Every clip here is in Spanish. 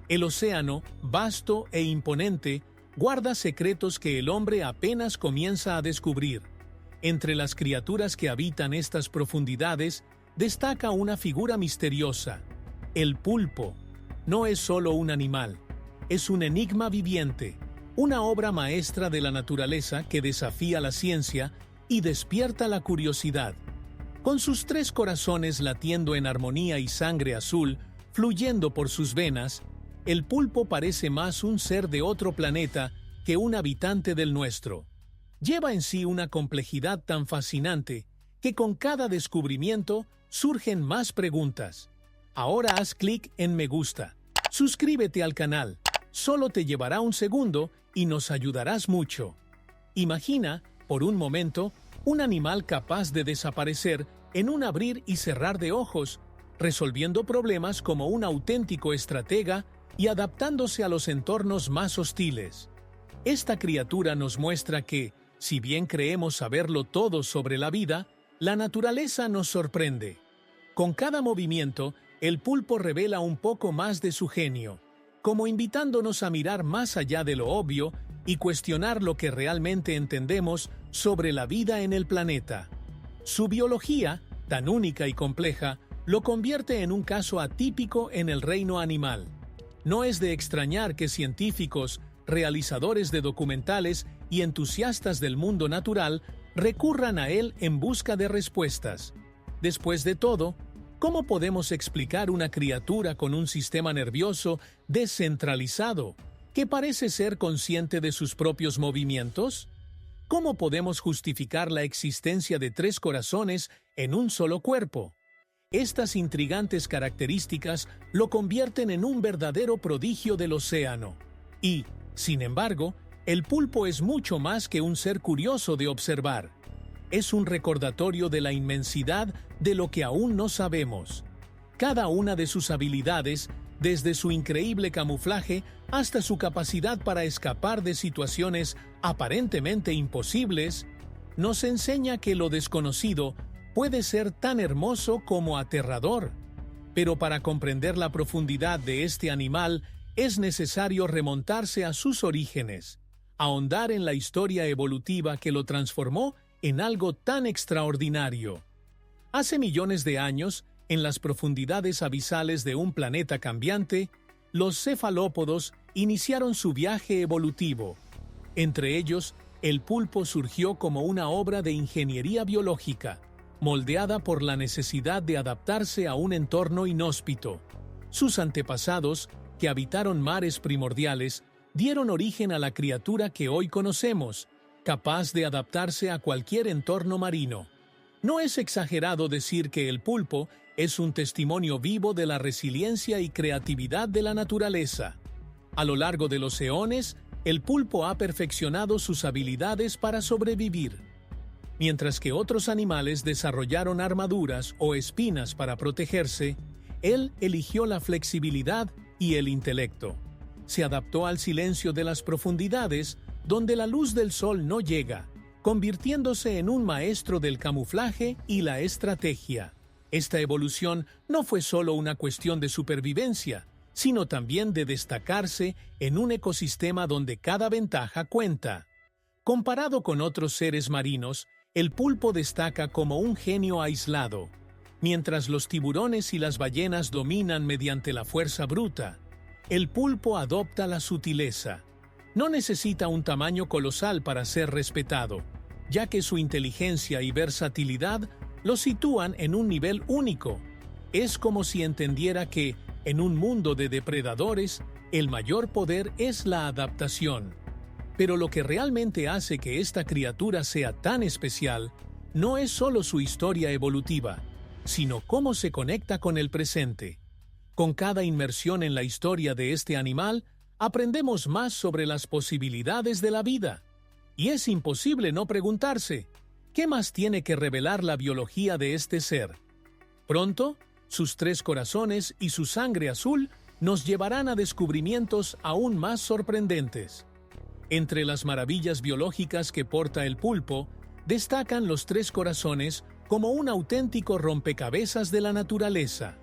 El océano, vasto e imponente, guarda secretos que el hombre apenas comienza a descubrir. Entre las criaturas que habitan estas profundidades, destaca una figura misteriosa: el pulpo. No es solo un animal, es un enigma viviente, una obra maestra de la naturaleza que desafía la ciencia y despierta la curiosidad. Con sus 3 corazones latiendo en armonía y sangre azul fluyendo por sus venas, el pulpo parece más un ser de otro planeta que un habitante del nuestro. Lleva en sí una complejidad tan fascinante que con cada descubrimiento surgen más preguntas. Ahora haz clic en me gusta. Suscríbete al canal. Solo te llevará un segundo y nos ayudarás mucho. Imagina, por un momento, un animal capaz de desaparecer en un abrir y cerrar de ojos, resolviendo problemas como un auténtico estratega y adaptándose a los entornos más hostiles. Esta criatura nos muestra que, si bien creemos saberlo todo sobre la vida, la naturaleza nos sorprende. Con cada movimiento, el pulpo revela un poco más de su genio, como invitándonos a mirar más allá de lo obvio y cuestionar lo que realmente entendemos sobre la vida en el planeta. Su biología, tan única y compleja, lo convierte en un caso atípico en el reino animal. No es de extrañar que científicos, realizadores de documentales y entusiastas del mundo natural recurran a él en busca de respuestas. Después de todo, ¿cómo podemos explicar una criatura con un sistema nervioso descentralizado, que parece ser consciente de sus propios movimientos? ¿Cómo podemos justificar la existencia de 3 corazones en un solo cuerpo? Estas intrigantes características lo convierten en un verdadero prodigio del océano. Y, sin embargo, el pulpo es mucho más que un ser curioso de observar. Es un recordatorio de la inmensidad de lo que aún no sabemos. Cada una de sus habilidades, desde su increíble camuflaje hasta su capacidad para escapar de situaciones aparentemente imposibles, nos enseña que lo desconocido puede ser tan hermoso como aterrador. Pero para comprender la profundidad de este animal es necesario remontarse a sus orígenes, ahondar en la historia evolutiva que lo transformó en algo tan extraordinario. Hace millones de años, en las profundidades abisales de un planeta cambiante, los cefalópodos iniciaron su viaje evolutivo. Entre ellos, el pulpo surgió como una obra de ingeniería biológica, moldeada por la necesidad de adaptarse a un entorno inhóspito. Sus antepasados, que habitaron mares primordiales, dieron origen a la criatura que hoy conocemos, capaz de adaptarse a cualquier entorno marino. No es exagerado decir que el pulpo es un testimonio vivo de la resiliencia y creatividad de la naturaleza. A lo largo de los eones, el pulpo ha perfeccionado sus habilidades para sobrevivir. Mientras que otros animales desarrollaron armaduras o espinas para protegerse, él eligió la flexibilidad y el intelecto. Se adaptó al silencio de las profundidades, donde la luz del sol no llega, convirtiéndose en un maestro del camuflaje y la estrategia. Esta evolución no fue solo una cuestión de supervivencia, sino también de destacarse en un ecosistema donde cada ventaja cuenta. Comparado con otros seres marinos, el pulpo destaca como un genio aislado. Mientras los tiburones y las ballenas dominan mediante la fuerza bruta, el pulpo adopta la sutileza. No necesita un tamaño colosal para ser respetado, ya que su inteligencia y versatilidad lo sitúan en un nivel único. Es como si entendiera que, en un mundo de depredadores, el mayor poder es la adaptación. Pero lo que realmente hace que esta criatura sea tan especial no es solo su historia evolutiva, sino cómo se conecta con el presente. Con cada inmersión en la historia de este animal, aprendemos más sobre las posibilidades de la vida. Y es imposible no preguntarse, ¿qué más tiene que revelar la biología de este ser? Pronto, sus 3 corazones y su sangre azul nos llevarán a descubrimientos aún más sorprendentes. Entre las maravillas biológicas que porta el pulpo, destacan los 3 corazones como un auténtico rompecabezas de la naturaleza.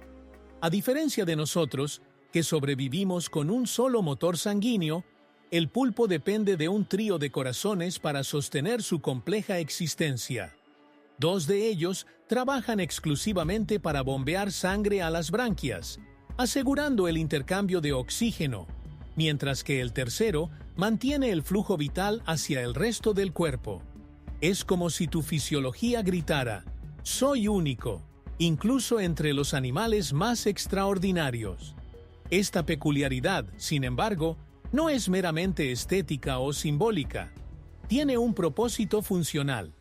A diferencia de nosotros, que sobrevivimos con un solo motor sanguíneo, el pulpo depende de un trío de corazones para sostener su compleja existencia. 2 de ellos trabajan exclusivamente para bombear sangre a las branquias, asegurando el intercambio de oxígeno, mientras que el tercero mantiene el flujo vital hacia el resto del cuerpo. Es como si tu fisiología gritara: «Soy único», incluso entre los animales más extraordinarios. Esta peculiaridad, sin embargo, no es meramente estética o simbólica. Tiene un propósito funcional.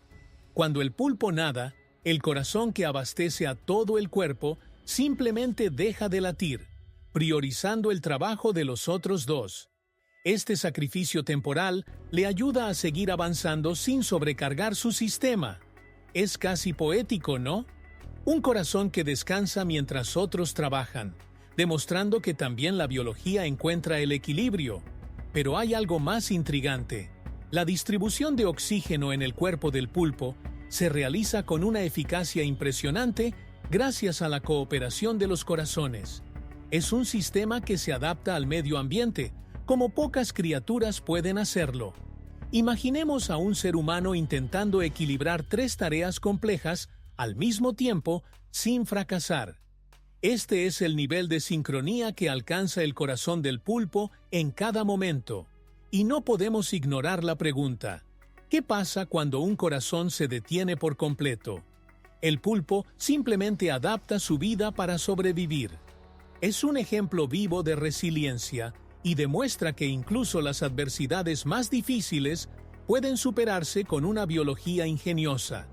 Cuando el pulpo nada, el corazón que abastece a todo el cuerpo simplemente deja de latir, priorizando el trabajo de los otros 2. Este sacrificio temporal le ayuda a seguir avanzando sin sobrecargar su sistema. Es casi poético, ¿no? Un corazón que descansa mientras otros trabajan, demostrando que también la biología encuentra el equilibrio. Pero hay algo más intrigante. La distribución de oxígeno en el cuerpo del pulpo se realiza con una eficacia impresionante gracias a la cooperación de los corazones. Es un sistema que se adapta al medio ambiente, como pocas criaturas pueden hacerlo. Imaginemos a un ser humano intentando equilibrar 3 tareas complejas al mismo tiempo sin fracasar. Este es el nivel de sincronía que alcanza el corazón del pulpo en cada momento. Y no podemos ignorar la pregunta: ¿qué pasa cuando un corazón se detiene por completo? El pulpo simplemente adapta su vida para sobrevivir. Es un ejemplo vivo de resiliencia y demuestra que incluso las adversidades más difíciles pueden superarse con una biología ingeniosa.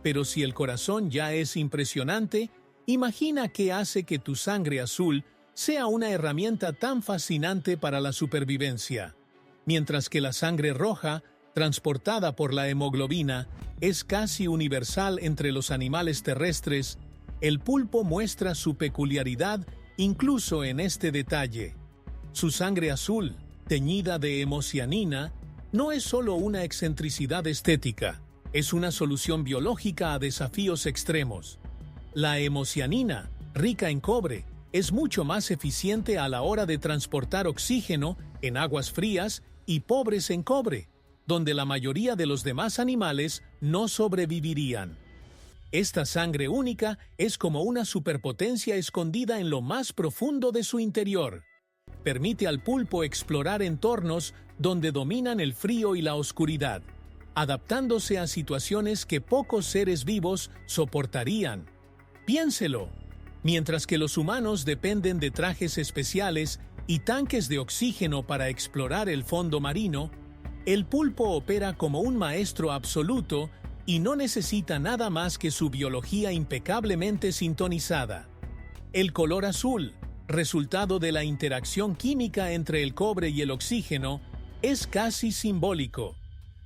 Pero si el corazón ya es impresionante, imagina qué hace que tu sangre azul sea una herramienta tan fascinante para la supervivencia. Mientras que la sangre roja, transportada por la hemoglobina, es casi universal entre los animales terrestres, el pulpo muestra su peculiaridad incluso en este detalle. Su sangre azul, teñida de hemocianina, no es solo una excentricidad estética, es una solución biológica a desafíos extremos. La hemocianina, rica en cobre, es mucho más eficiente a la hora de transportar oxígeno en aguas frías y pobres en cobre, donde la mayoría de los demás animales no sobrevivirían. Esta sangre única es como una superpotencia escondida en lo más profundo de su interior. Permite al pulpo explorar entornos donde dominan el frío y la oscuridad, adaptándose a situaciones que pocos seres vivos soportarían. Piénselo. Mientras que los humanos dependen de trajes especiales y tanques de oxígeno para explorar el fondo marino, el pulpo opera como un maestro absoluto y no necesita nada más que su biología impecablemente sintonizada. El color azul, resultado de la interacción química entre el cobre y el oxígeno, es casi simbólico.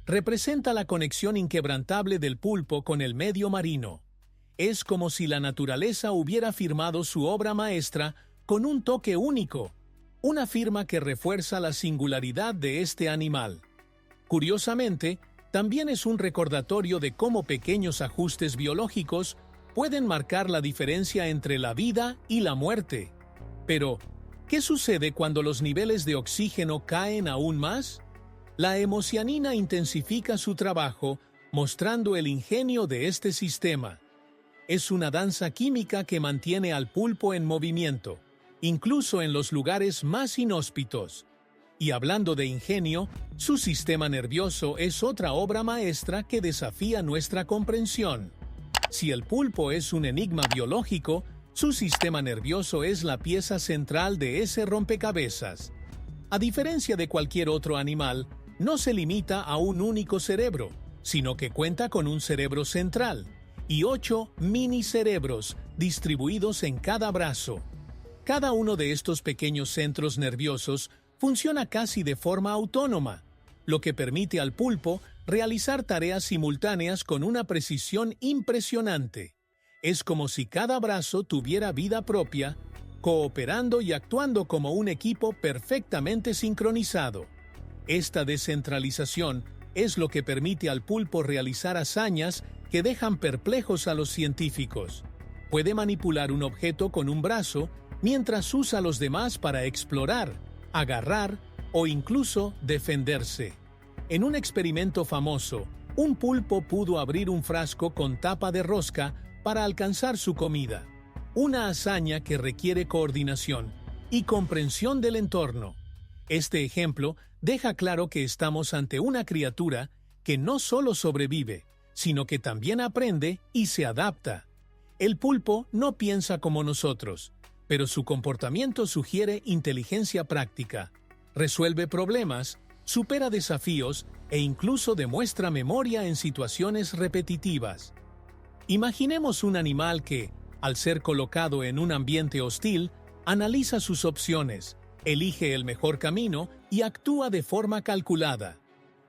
Representa la conexión inquebrantable del pulpo con el medio marino. Es como si la naturaleza hubiera firmado su obra maestra con un toque único, una firma que refuerza la singularidad de este animal. Curiosamente, también es un recordatorio de cómo pequeños ajustes biológicos pueden marcar la diferencia entre la vida y la muerte. Pero, ¿qué sucede cuando los niveles de oxígeno caen aún más? La hemocianina intensifica su trabajo, mostrando el ingenio de este sistema. Es una danza química que mantiene al pulpo en movimiento, incluso en los lugares más inhóspitos. Y hablando de ingenio, su sistema nervioso es otra obra maestra que desafía nuestra comprensión. Si el pulpo es un enigma biológico, su sistema nervioso es la pieza central de ese rompecabezas. A diferencia de cualquier otro animal, no se limita a un único cerebro, sino que cuenta con un cerebro central y 8 mini cerebros distribuidos en cada brazo. Cada uno de estos pequeños centros nerviosos funciona casi de forma autónoma, lo que permite al pulpo realizar tareas simultáneas con una precisión impresionante. Es como si cada brazo tuviera vida propia, cooperando y actuando como un equipo perfectamente sincronizado. Esta descentralización es lo que permite al pulpo realizar hazañas que dejan perplejos a los científicos. Puede manipular un objeto con un brazo mientras usa a los demás para explorar, agarrar o incluso defenderse. En un experimento famoso, un pulpo pudo abrir un frasco con tapa de rosca para alcanzar su comida, una hazaña que requiere coordinación y comprensión del entorno. Este ejemplo deja claro que estamos ante una criatura que no solo sobrevive, sino que también aprende y se adapta. El pulpo no piensa como nosotros, pero su comportamiento sugiere inteligencia práctica. Resuelve problemas, supera desafíos e incluso demuestra memoria en situaciones repetitivas. Imaginemos un animal que, al ser colocado en un ambiente hostil, analiza sus opciones, elige el mejor camino y actúa de forma calculada.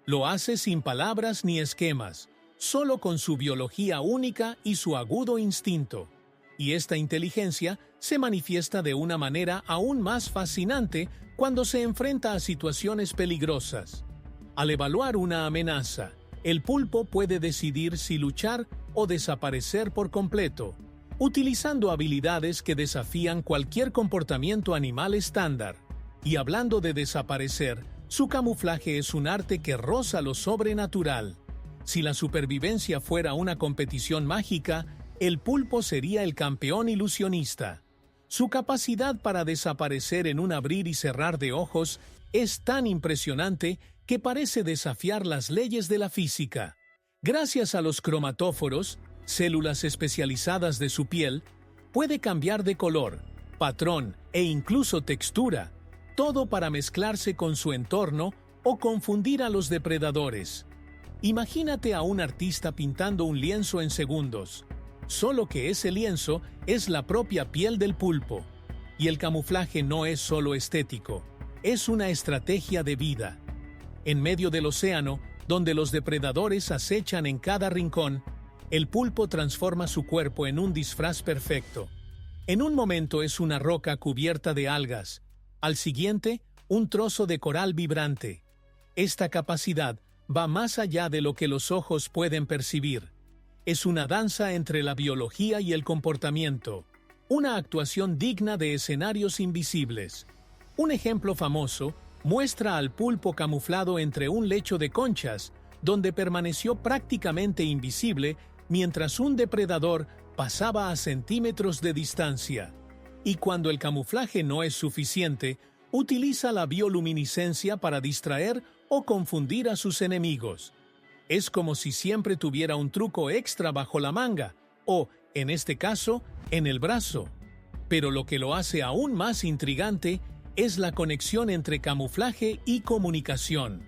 Lo hace sin palabras ni esquemas, solo con su biología única y su agudo instinto. Y esta inteligencia se manifiesta de una manera aún más fascinante cuando se enfrenta a situaciones peligrosas. Al evaluar una amenaza, el pulpo puede decidir si luchar o desaparecer por completo, utilizando habilidades que desafían cualquier comportamiento animal estándar. Y hablando de desaparecer, su camuflaje es un arte que roza lo sobrenatural. Si la supervivencia fuera una competición mágica, el pulpo sería el campeón ilusionista. Su capacidad para desaparecer en un abrir y cerrar de ojos es tan impresionante que parece desafiar las leyes de la física. Gracias a los cromatóforos, células especializadas de su piel, puede cambiar de color, patrón e incluso textura, todo para mezclarse con su entorno o confundir a los depredadores. Imagínate a un artista pintando un lienzo en segundos, solo que ese lienzo es la propia piel del pulpo. Y el camuflaje no es solo estético, es una estrategia de vida. En medio del océano, donde los depredadores acechan en cada rincón, el pulpo transforma su cuerpo en un disfraz perfecto. En un momento es una roca cubierta de algas, al siguiente, un trozo de coral vibrante. Esta capacidad va más allá de lo que los ojos pueden percibir. Es una danza entre la biología y el comportamiento, una actuación digna de escenarios invisibles. Un ejemplo famoso muestra al pulpo camuflado entre un lecho de conchas, donde permaneció prácticamente invisible mientras un depredador pasaba a centímetros de distancia. Y cuando el camuflaje no es suficiente, utiliza la bioluminiscencia para distraer o confundir a sus enemigos. Es como si siempre tuviera un truco extra bajo la manga, o, en este caso, en el brazo. Pero lo que lo hace aún más intrigante es la conexión entre camuflaje y comunicación.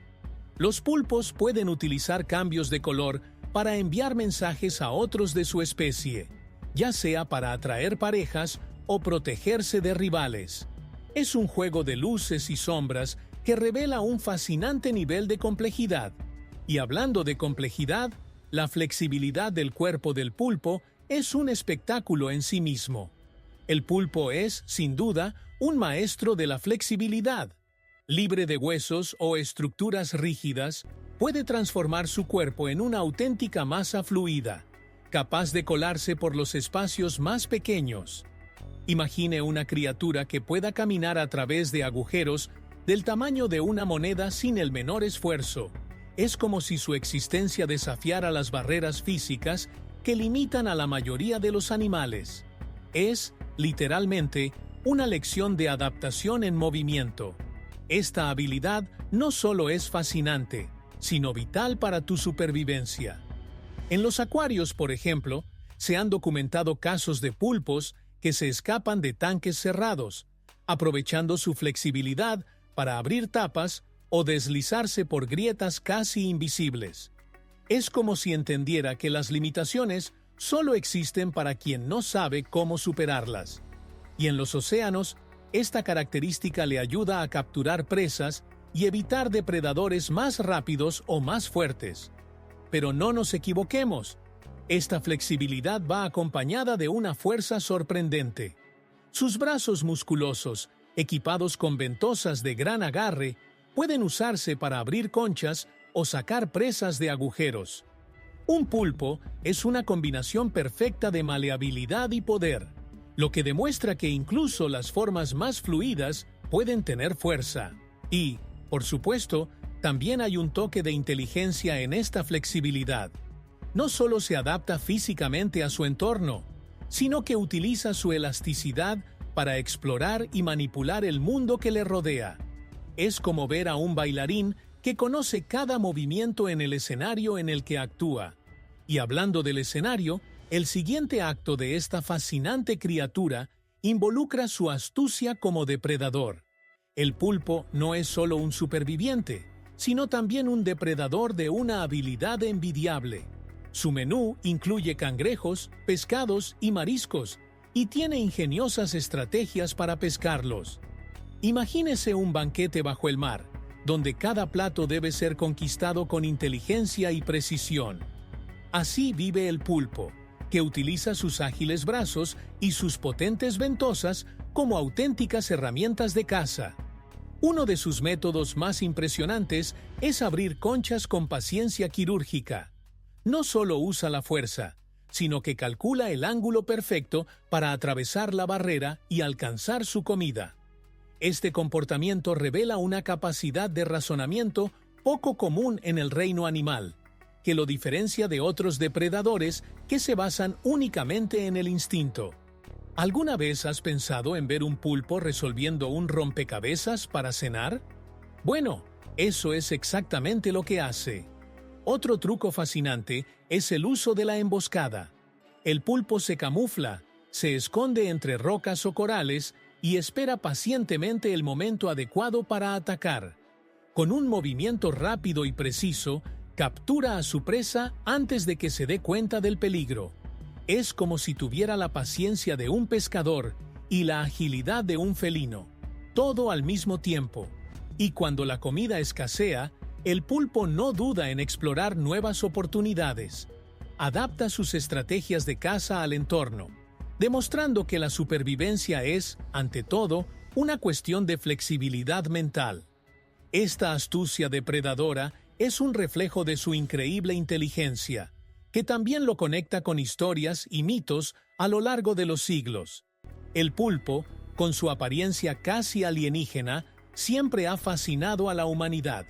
Los pulpos pueden utilizar cambios de color para enviar mensajes a otros de su especie, ya sea para atraer parejas o protegerse de rivales. Es un juego de luces y sombras que revela un fascinante nivel de complejidad. Y hablando de complejidad, la flexibilidad del cuerpo del pulpo es un espectáculo en sí mismo. El pulpo es, sin duda, un maestro de la flexibilidad. Libre de huesos o estructuras rígidas, puede transformar su cuerpo en una auténtica masa fluida, capaz de colarse por los espacios más pequeños. Imagine una criatura que pueda caminar a través de agujeros del tamaño de una moneda sin el menor esfuerzo. Es como si su existencia desafiara las barreras físicas que limitan a la mayoría de los animales. Es, literalmente, una lección de adaptación en movimiento. Esta habilidad no solo es fascinante, sino vital para tu supervivencia. En los acuarios, por ejemplo, se han documentado casos de pulpos que se escapan de tanques cerrados, aprovechando su flexibilidad para abrir tapas o deslizarse por grietas casi invisibles. Es como si entendiera que las limitaciones solo existen para quien no sabe cómo superarlas. Y en los océanos, esta característica le ayuda a capturar presas y evitar depredadores más rápidos o más fuertes. Pero no nos equivoquemos, esta flexibilidad va acompañada de una fuerza sorprendente. Sus brazos musculosos, equipados con ventosas de gran agarre, pueden usarse para abrir conchas o sacar presas de agujeros. Un pulpo es una combinación perfecta de maleabilidad y poder. lo que demuestra que incluso las formas más fluidas pueden tener fuerza. Y, por supuesto, también hay un toque de inteligencia en esta flexibilidad. No solo se adapta físicamente a su entorno, sino que utiliza su elasticidad para explorar y manipular el mundo que le rodea. Es como ver a un bailarín que conoce cada movimiento en el escenario en el que actúa. Y hablando del escenario, el siguiente acto de esta fascinante criatura involucra su astucia como depredador. El pulpo no es solo un superviviente, sino también un depredador de una habilidad envidiable. Su menú incluye cangrejos, pescados y mariscos, y tiene ingeniosas estrategias para pescarlos. Imagínese un banquete bajo el mar, donde cada plato debe ser conquistado con inteligencia y precisión. Así vive el pulpo, que utiliza sus ágiles brazos y sus potentes ventosas como auténticas herramientas de caza. Uno de sus métodos más impresionantes es abrir conchas con paciencia quirúrgica. No solo usa la fuerza, sino que calcula el ángulo perfecto para atravesar la barrera y alcanzar su comida. Este comportamiento revela una capacidad de razonamiento poco común en el reino animal, que lo diferencia de otros depredadores que se basan únicamente en el instinto. ¿Alguna vez has pensado en ver un pulpo resolviendo un rompecabezas para cenar? Bueno, eso es exactamente lo que hace. Otro truco fascinante es el uso de la emboscada. El pulpo se camufla, se esconde entre rocas o corales y espera pacientemente el momento adecuado para atacar. Con un movimiento rápido y preciso, captura a su presa antes de que se dé cuenta del peligro. Es como si tuviera la paciencia de un pescador y la agilidad de un felino, todo al mismo tiempo. Y cuando la comida escasea, el pulpo no duda en explorar nuevas oportunidades. Adapta sus estrategias de caza al entorno, demostrando que la supervivencia es, ante todo, una cuestión de flexibilidad mental. Esta astucia depredadora es un reflejo de su increíble inteligencia, que también lo conecta con historias y mitos a lo largo de los siglos. El pulpo, con su apariencia casi alienígena, siempre ha fascinado a la humanidad,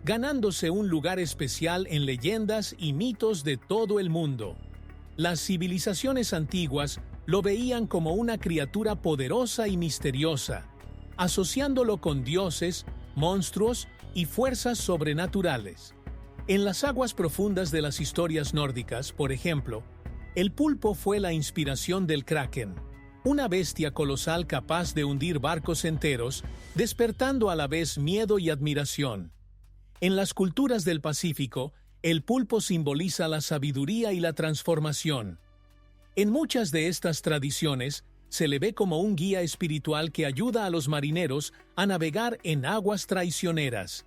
ganándose un lugar especial en leyendas y mitos de todo el mundo. Las civilizaciones antiguas lo veían como una criatura poderosa y misteriosa, asociándolo con dioses, monstruos y fuerzas sobrenaturales. En las aguas profundas de las historias nórdicas, por ejemplo, el pulpo fue la inspiración del kraken, una bestia colosal capaz de hundir barcos enteros, despertando a la vez miedo y admiración. En las culturas del Pacífico, el pulpo simboliza la sabiduría y la transformación. En muchas de estas tradiciones, se le ve como un guía espiritual que ayuda a los marineros a navegar en aguas traicioneras.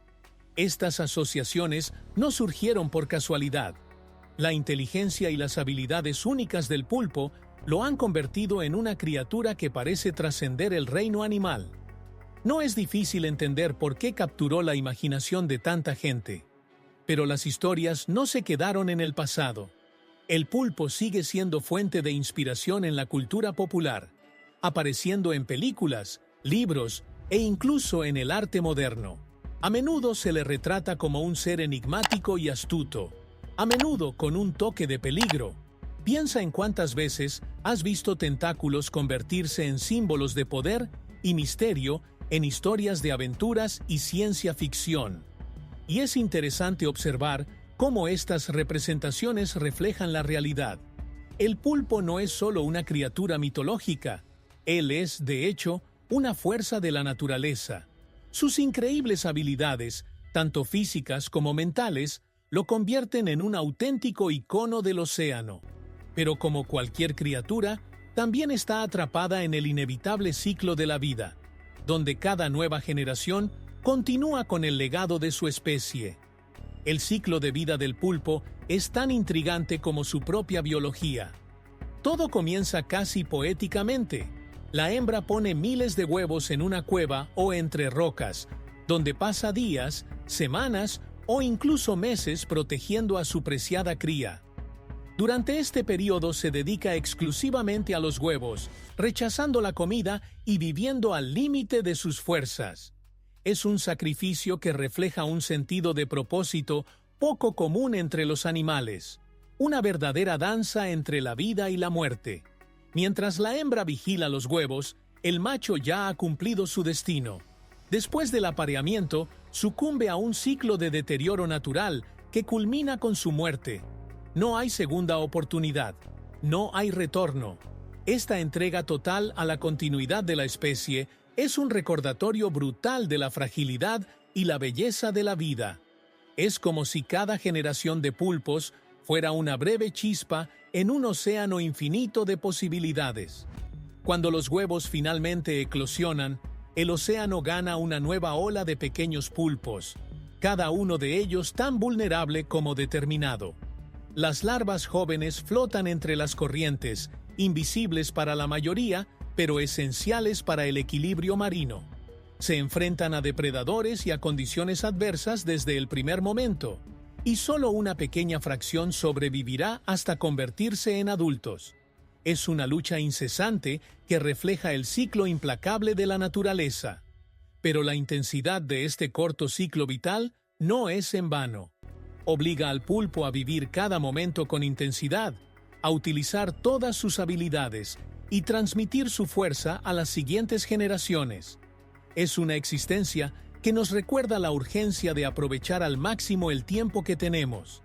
Estas asociaciones no surgieron por casualidad. La inteligencia y las habilidades únicas del pulpo lo han convertido en una criatura que parece trascender el reino animal. No es difícil entender por qué capturó la imaginación de tanta gente. Pero las historias no se quedaron en el pasado. El pulpo sigue siendo fuente de inspiración en la cultura popular, apareciendo en películas, libros e incluso en el arte moderno. A menudo se le retrata como un ser enigmático y astuto, a menudo con un toque de peligro. Piensa en cuántas veces has visto tentáculos convertirse en símbolos de poder y misterio en historias de aventuras y ciencia ficción. Y es interesante observar cómo estas representaciones reflejan la realidad. El pulpo no es solo una criatura mitológica, él es, de hecho, una fuerza de la naturaleza. Sus increíbles habilidades, tanto físicas como mentales, lo convierten en un auténtico icono del océano. Pero como cualquier criatura, también está atrapada en el inevitable ciclo de la vida, donde cada nueva generación continúa con el legado de su especie. El ciclo de vida del pulpo es tan intrigante como su propia biología. Todo comienza casi poéticamente. La hembra pone miles de huevos en una cueva o entre rocas, donde pasa días, semanas o incluso meses protegiendo a su preciada cría. Durante este periodo se dedica exclusivamente a los huevos, rechazando la comida y viviendo al límite de sus fuerzas. Es un sacrificio que refleja un sentido de propósito poco común entre los animales, una verdadera danza entre la vida y la muerte. Mientras la hembra vigila los huevos, el macho ya ha cumplido su destino. Después del apareamiento, sucumbe a un ciclo de deterioro natural que culmina con su muerte. No hay segunda oportunidad, no hay retorno. Esta entrega total a la continuidad de la especie es un recordatorio brutal de la fragilidad y la belleza de la vida. Es como si cada generación de pulpos fuera una breve chispa en un océano infinito de posibilidades. Cuando los huevos finalmente eclosionan, el océano gana una nueva ola de pequeños pulpos, cada uno de ellos tan vulnerable como determinado. Las larvas jóvenes flotan entre las corrientes, invisibles para la mayoría, pero esenciales para el equilibrio marino. Se enfrentan a depredadores y a condiciones adversas desde el primer momento, y solo una pequeña fracción sobrevivirá hasta convertirse en adultos. Es una lucha incesante que refleja el ciclo implacable de la naturaleza. Pero la intensidad de este corto ciclo vital no es en vano. Obliga al pulpo a vivir cada momento con intensidad, a utilizar todas sus habilidades y transmitir su fuerza a las siguientes generaciones. Es una existencia que nos recuerda la urgencia de aprovechar al máximo el tiempo que tenemos.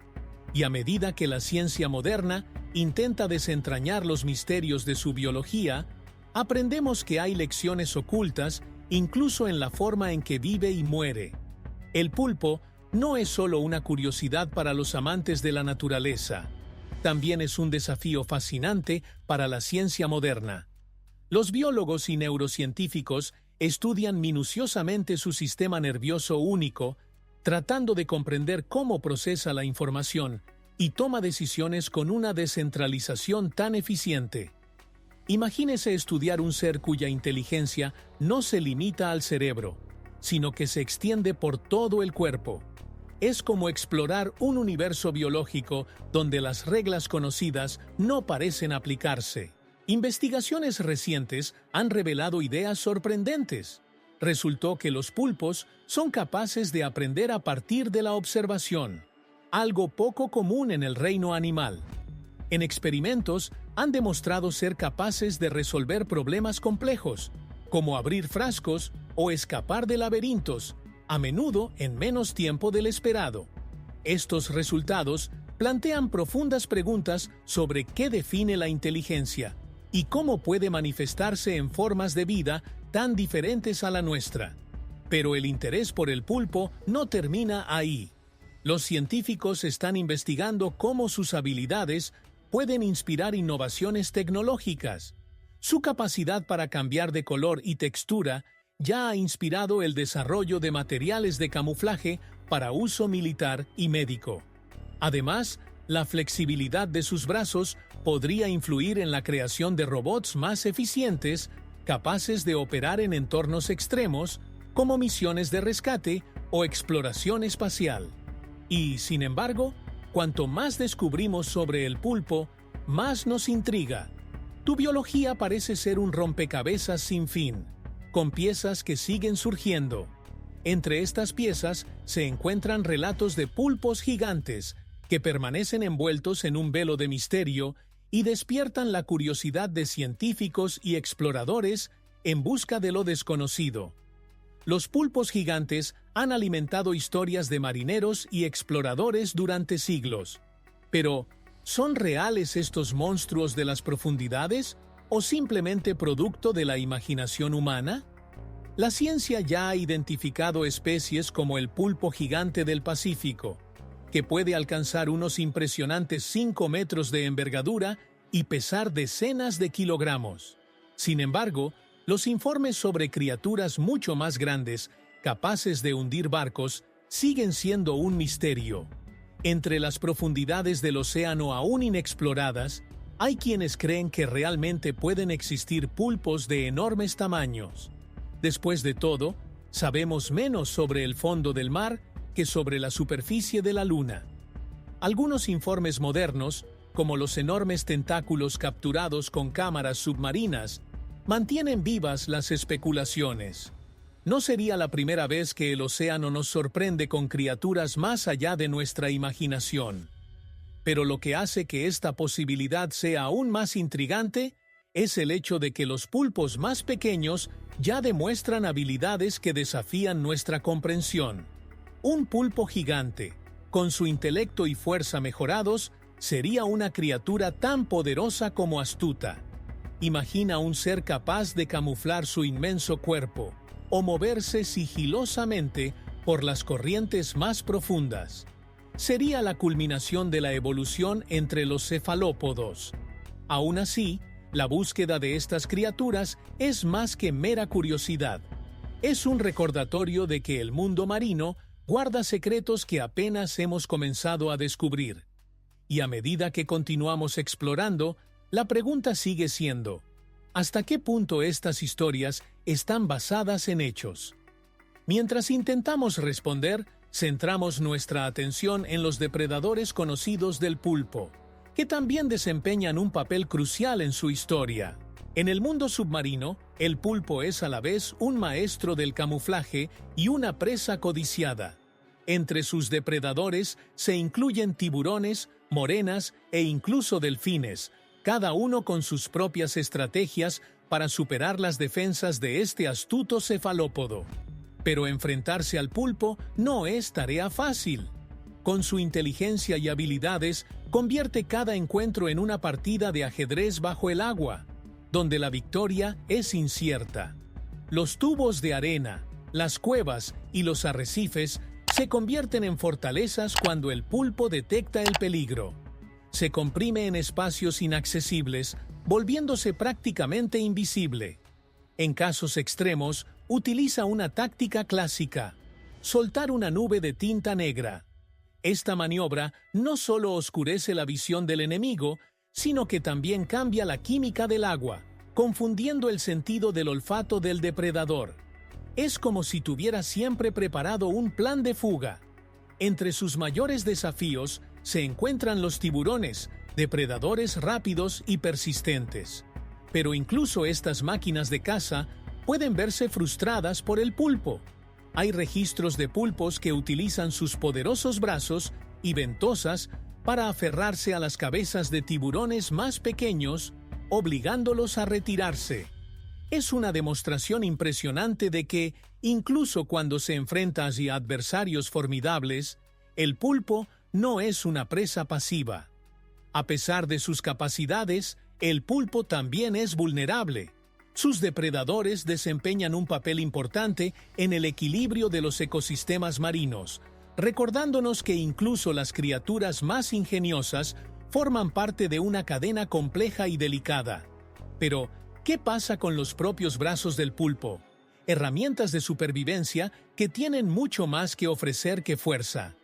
Y a medida que la ciencia moderna intenta desentrañar los misterios de su biología, aprendemos que hay lecciones ocultas incluso en la forma en que vive y muere. El pulpo no es solo una curiosidad para los amantes de la naturaleza, también es un desafío fascinante para la ciencia moderna. Los biólogos y neurocientíficos estudian minuciosamente su sistema nervioso único, tratando de comprender cómo procesa la información y toma decisiones con una descentralización tan eficiente. Imagínese estudiar un ser cuya inteligencia no se limita al cerebro, sino que se extiende por todo el cuerpo. Es como explorar un universo biológico donde las reglas conocidas no parecen aplicarse. Investigaciones recientes han revelado ideas sorprendentes. Resultó que los pulpos son capaces de aprender a partir de la observación, algo poco común en el reino animal. En experimentos han demostrado ser capaces de resolver problemas complejos, como abrir frascos o escapar de laberintos, a menudo en menos tiempo del esperado. Estos resultados plantean profundas preguntas sobre qué define la inteligencia y cómo puede manifestarse en formas de vida tan diferentes a la nuestra. Pero el interés por el pulpo no termina ahí. Los científicos están investigando cómo sus habilidades pueden inspirar innovaciones tecnológicas. Su capacidad para cambiar de color y textura ya ha inspirado el desarrollo de materiales de camuflaje para uso militar y médico. Además, la flexibilidad de sus brazos podría influir en la creación de robots más eficientes, capaces de operar en entornos extremos, como misiones de rescate o exploración espacial. Y, sin embargo, cuanto más descubrimos sobre el pulpo, más nos intriga. Tu biología parece ser un rompecabezas sin fin, con piezas que siguen surgiendo. Entre estas piezas se encuentran relatos de pulpos gigantes que permanecen envueltos en un velo de misterio y despiertan la curiosidad de científicos y exploradores en busca de lo desconocido. Los pulpos gigantes han alimentado historias de marineros y exploradores durante siglos. Pero, ¿son reales estos monstruos de las profundidades o simplemente producto de la imaginación humana? La ciencia ya ha identificado especies como el pulpo gigante del Pacífico, que puede alcanzar unos impresionantes 5 metros de envergadura y pesar decenas de kilogramos. Sin embargo, los informes sobre criaturas mucho más grandes, capaces de hundir barcos, siguen siendo un misterio. Entre las profundidades del océano aún inexploradas, hay quienes creen que realmente pueden existir pulpos de enormes tamaños. Después de todo, sabemos menos sobre el fondo del mar que sobre la superficie de la Luna. Algunos informes modernos, como los enormes tentáculos capturados con cámaras submarinas, mantienen vivas las especulaciones. No sería la primera vez que el océano nos sorprende con criaturas más allá de nuestra imaginación. Pero lo que hace que esta posibilidad sea aún más intrigante es el hecho de que los pulpos más pequeños ya demuestran habilidades que desafían nuestra comprensión. Un pulpo gigante, con su intelecto y fuerza mejorados, sería una criatura tan poderosa como astuta. Imagina un ser capaz de camuflar su inmenso cuerpo o moverse sigilosamente por las corrientes más profundas. Sería la culminación de la evolución entre los cefalópodos. Aún así, la búsqueda de estas criaturas es más que mera curiosidad. Es un recordatorio de que el mundo marino guarda secretos que apenas hemos comenzado a descubrir. Y a medida que continuamos explorando, la pregunta sigue siendo: ¿hasta qué punto estas historias están basadas en hechos? Mientras intentamos responder, centramos nuestra atención en los depredadores conocidos del pulpo, que también desempeñan un papel crucial en su historia. En el mundo submarino, el pulpo es a la vez un maestro del camuflaje y una presa codiciada. Entre sus depredadores se incluyen tiburones, morenas e incluso delfines, cada uno con sus propias estrategias para superar las defensas de este astuto cefalópodo. Pero enfrentarse al pulpo no es tarea fácil. Con su inteligencia y habilidades, convierte cada encuentro en una partida de ajedrez bajo el agua, donde la victoria es incierta. Los tubos de arena, las cuevas y los arrecifes se convierten en fortalezas cuando el pulpo detecta el peligro. Se comprime en espacios inaccesibles, volviéndose prácticamente invisible. En casos extremos, utiliza una táctica clásica: soltar una nube de tinta negra. Esta maniobra no solo oscurece la visión del enemigo, sino que también cambia la química del agua, confundiendo el sentido del olfato del depredador. Es como si tuviera siempre preparado un plan de fuga. Entre sus mayores desafíos se encuentran los tiburones, depredadores rápidos y persistentes. Pero incluso estas máquinas de caza pueden verse frustradas por el pulpo. Hay registros de pulpos que utilizan sus poderosos brazos y ventosas para aferrarse a las cabezas de tiburones más pequeños, obligándolos a retirarse. Es una demostración impresionante de que, incluso cuando se enfrenta a adversarios formidables, el pulpo no es una presa pasiva. A pesar de sus capacidades, el pulpo también es vulnerable. Sus depredadores desempeñan un papel importante en el equilibrio de los ecosistemas marinos, recordándonos que incluso las criaturas más ingeniosas forman parte de una cadena compleja y delicada. Pero, ¿qué pasa con los propios brazos del pulpo? Herramientas de supervivencia que tienen mucho más que ofrecer que fuerza.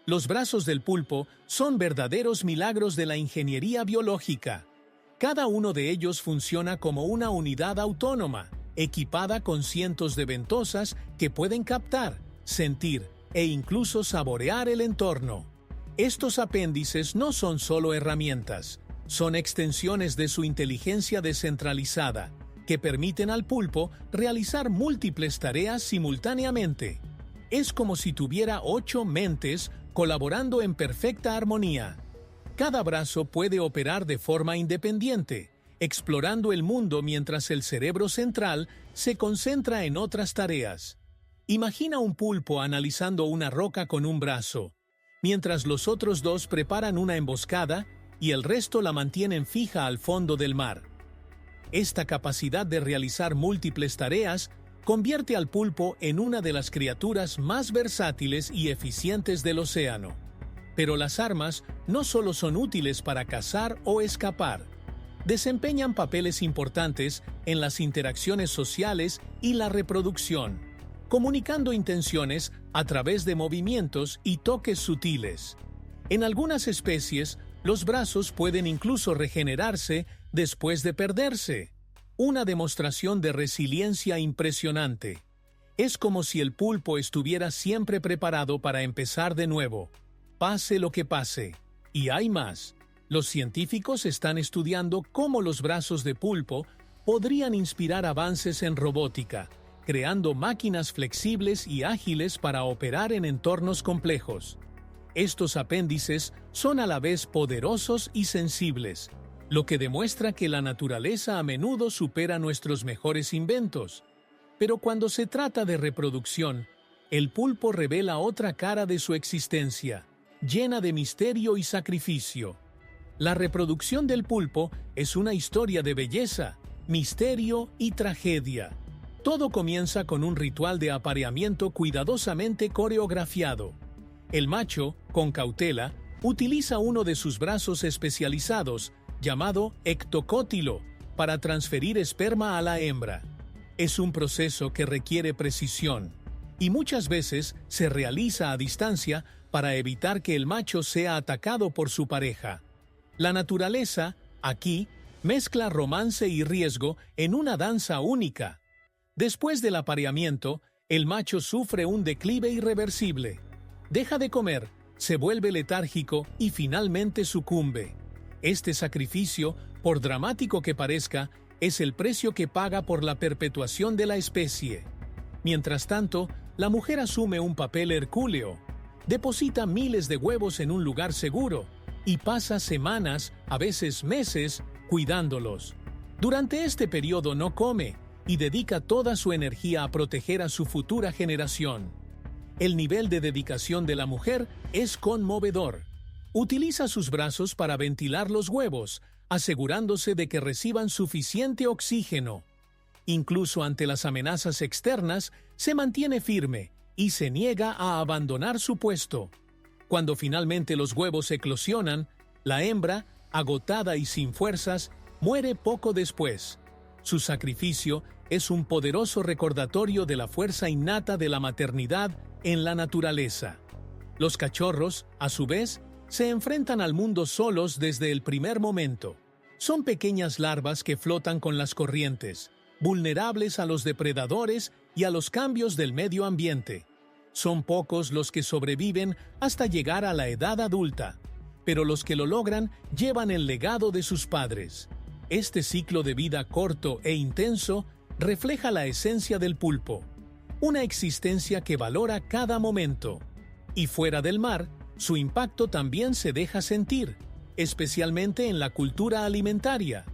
Los brazos del pulpo son verdaderos milagros de la ingeniería biológica. Cada uno de ellos funciona como una unidad autónoma, equipada con cientos de ventosas que pueden captar, sentir e incluso saborear el entorno. Estos apéndices no son solo herramientas, son extensiones de su inteligencia descentralizada, que permiten al pulpo realizar múltiples tareas simultáneamente. Es como si tuviera 8 mentes colaborando en perfecta armonía. Cada brazo puede operar de forma independiente, explorando el mundo mientras el cerebro central se concentra en otras tareas. Imagina un pulpo analizando una roca con un brazo, mientras los otros 2 preparan una emboscada y el resto la mantienen fija al fondo del mar. Esta capacidad de realizar múltiples tareas convierte al pulpo en una de las criaturas más versátiles y eficientes del océano. Pero las armas no solo son útiles para cazar o escapar, desempeñan papeles importantes en las interacciones sociales y la reproducción, comunicando intenciones a través de movimientos y toques sutiles. En algunas especies, los brazos pueden incluso regenerarse después de perderse, una demostración de resiliencia impresionante. Es como si el pulpo estuviera siempre preparado para empezar de nuevo, pase lo que pase. Y hay más. Los científicos están estudiando cómo los brazos de pulpo podrían inspirar avances en robótica, creando máquinas flexibles y ágiles para operar en entornos complejos. Estos apéndices son a la vez poderosos y sensibles, lo que demuestra que la naturaleza a menudo supera nuestros mejores inventos. Pero cuando se trata de reproducción, el pulpo revela otra cara de su existencia, llena de misterio y sacrificio. La reproducción del pulpo es una historia de belleza, misterio y tragedia. Todo comienza con un ritual de apareamiento cuidadosamente coreografiado. El macho, con cautela, utiliza uno de sus brazos especializados, llamado ectocótilo, para transferir esperma a la hembra. Es un proceso que requiere precisión, y muchas veces se realiza a distancia para evitar que el macho sea atacado por su pareja. La naturaleza, aquí, mezcla romance y riesgo en una danza única. Después del apareamiento, el macho sufre un declive irreversible. Deja de comer, se vuelve letárgico y finalmente sucumbe. Este sacrificio, por dramático que parezca, es el precio que paga por la perpetuación de la especie. Mientras tanto, la mujer asume un papel hercúleo. Deposita miles de huevos en un lugar seguro y pasa semanas, a veces meses, cuidándolos. Durante este periodo no come y dedica toda su energía a proteger a su futura generación. El nivel de dedicación de la mujer es conmovedor. Utiliza sus brazos para ventilar los huevos, asegurándose de que reciban suficiente oxígeno. Incluso ante las amenazas externas, se mantiene firme y se niega a abandonar su puesto. Cuando finalmente los huevos eclosionan, la hembra, agotada y sin fuerzas, muere poco después. Su sacrificio es un poderoso recordatorio de la fuerza innata de la maternidad en la naturaleza. Los cachorros, a su vez, se enfrentan al mundo solos desde el primer momento. Son pequeñas larvas que flotan con las corrientes, vulnerables a los depredadores y a los cambios del medio ambiente. Son pocos los que sobreviven hasta llegar a la edad adulta, pero los que lo logran llevan el legado de sus padres. Este ciclo de vida corto e intenso refleja la esencia del pulpo, una existencia que valora cada momento. Y fuera del mar, su impacto también se deja sentir, especialmente en la cultura alimentaria.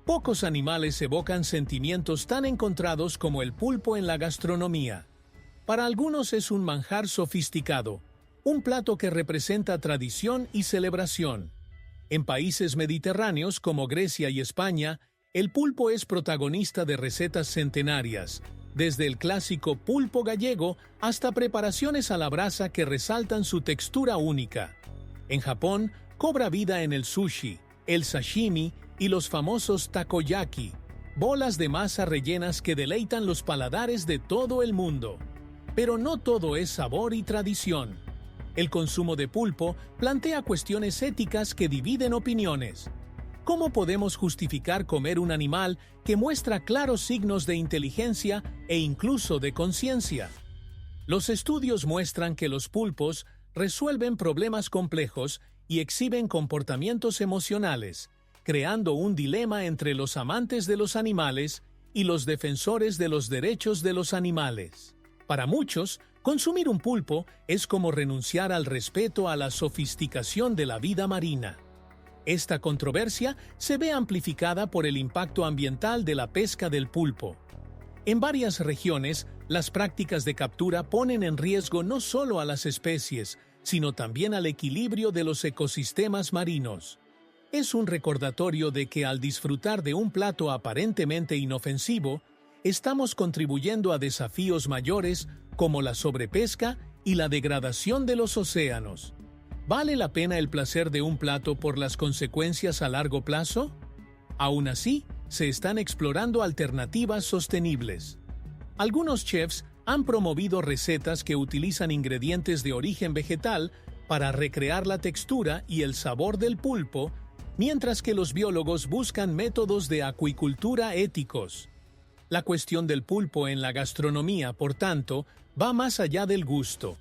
Pocos animales evocan sentimientos tan encontrados como el pulpo en la gastronomía. Para algunos es un manjar sofisticado, un plato que representa tradición y celebración. En países mediterráneos como Grecia y España, el pulpo es protagonista de recetas centenarias, desde el clásico pulpo gallego hasta preparaciones a la brasa que resaltan su textura única. En Japón, cobra vida en el sushi, el sashimi y los famosos takoyaki, bolas de masa rellenas que deleitan los paladares de todo el mundo. Pero no todo es sabor y tradición. El consumo de pulpo plantea cuestiones éticas que dividen opiniones. ¿Cómo podemos justificar comer un animal que muestra claros signos de inteligencia e incluso de conciencia? Los estudios muestran que los pulpos resuelven problemas complejos y exhiben comportamientos emocionales, creando un dilema entre los amantes de los animales y los defensores de los derechos de los animales. Para muchos, consumir un pulpo es como renunciar al respeto a la sofisticación de la vida marina. Esta controversia se ve amplificada por el impacto ambiental de la pesca del pulpo. En varias regiones, las prácticas de captura ponen en riesgo no solo a las especies, sino también al equilibrio de los ecosistemas marinos. Es un recordatorio de que al disfrutar de un plato aparentemente inofensivo, estamos contribuyendo a desafíos mayores como la sobrepesca y la degradación de los océanos. ¿Vale la pena el placer de un plato por las consecuencias a largo plazo? Aún así, se están explorando alternativas sostenibles. Algunos chefs han promovido recetas que utilizan ingredientes de origen vegetal para recrear la textura y el sabor del pulpo, mientras que los biólogos buscan métodos de acuicultura éticos. La cuestión del pulpo en la gastronomía, por tanto, va más allá del gusto.